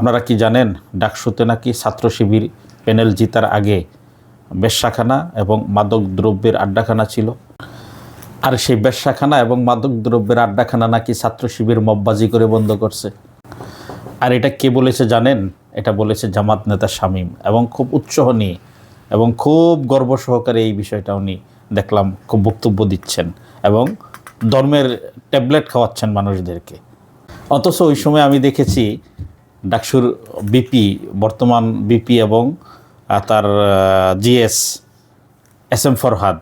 আপনারা কি জানেন ডাকসুতে নাকি ছাত্র শিবির প্যানেল জিতার আগে বেশ্যাখানা এবং মাদক দ্রব্যের আড্ডাখানা ছিল। আর সেই বেশ্যাখানা এবং মাদক দ্রব্যের আড্ডাখানা নাকি ছাত্র শিবির মববাজি করে বন্ধ করছে। আর এটা কে বলেছে জানেন? এটা বলেছে জামাত নেতা শামীম, এবং খুব উৎসাহ নিয়ে এবং খুব গর্ব সহকারে এই বিষয়টা উনি দেখলাম খুব বক্তব্য দিচ্ছেন এবং ধর্মের ট্যাবলেট খাওয়াচ্ছেন মানুষদেরকে। অথচ ওই সময় আমি দেখেছি ডাকসুর বিপি, বর্তমান বিপি এবং তার জিএস এস এম ফরহাদ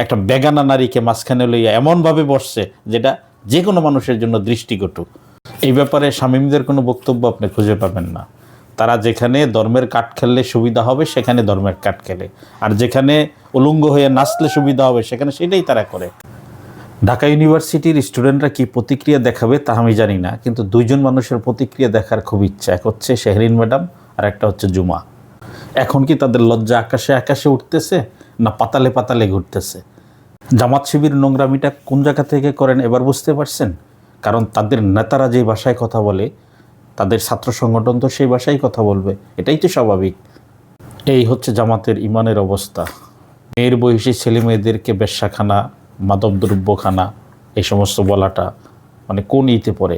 একটা বেগানা নারীকে মাঝখানে লইয়া এমনভাবে বসছে যেটা যে কোনো মানুষের জন্য দৃষ্টিকটু। এই ব্যাপারে শামীমদের কোনো বক্তব্য আপনি খুঁজে পাবেন না। তারা যেখানে ধর্মের কাঠ খেললে সুবিধা হবে সেখানে ধর্মের কাঠ খেলে, আর যেখানে উলঙ্গ হয়ে নাচলে সুবিধা হবে সেখানে সেটাই তারা করে। ঢাকা ইউনিভার্সিটির স্টুডেন্টরা কি প্রতিক্রিয়া দেখাবে তা আমি জানি না, কিন্তু দুইজন মানুষের প্রতিক্রিয়া দেখার খুব ইচ্ছা। এক হচ্ছে শেহরিন ম্যাডাম আর একটা হচ্ছে জুমা। এখন কি তাদের লজ্জা আকাশে আকাশে উঠতেছে না পাতালে পাতালে ঘুরতেছে? জামাত শিবির নোংরামিটা কোন জায়গা থেকে করেন এবার বুঝতে পারছেন? কারণ তাদের নেতারা যে ভাষায় কথা বলে, তাদের ছাত্র সংগঠন তো সেই ভাষায় কথা বলবে, এটাই তো স্বাভাবিক। এই হচ্ছে জামাতের ইমানের অবস্থা। মেয়ের বয়সী ছেলে মেয়েদেরকে বেশ্যাখানা, মাদকদ্রব্যখানা এই সমস্ত বলাটা মানে কোন ইতে পড়ে,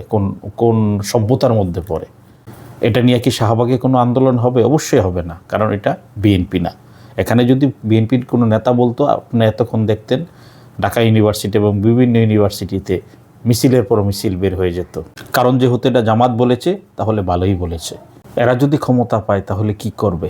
কোন সভ্যতার মধ্যে পড়ে? এটা নিয়ে কি শাহবাগে কোনো আন্দোলন হবে? অবশ্যই হবে না, কারণ এটা বিএনপি না। এখানে যদি বিএনপির কোনো নেতা বলতো, আপনি এতক্ষণ দেখতেন ঢাকা ইউনিভার্সিটি এবং বিভিন্ন ইউনিভার্সিটিতে মিছিলের পর মিছিল বের হয়ে যেত। কারণ যেহেতু এটা জামাত বলেছে, তাহলে ভালোই বলেছে। এরা যদি ক্ষমতা পায় তাহলে কি করবে?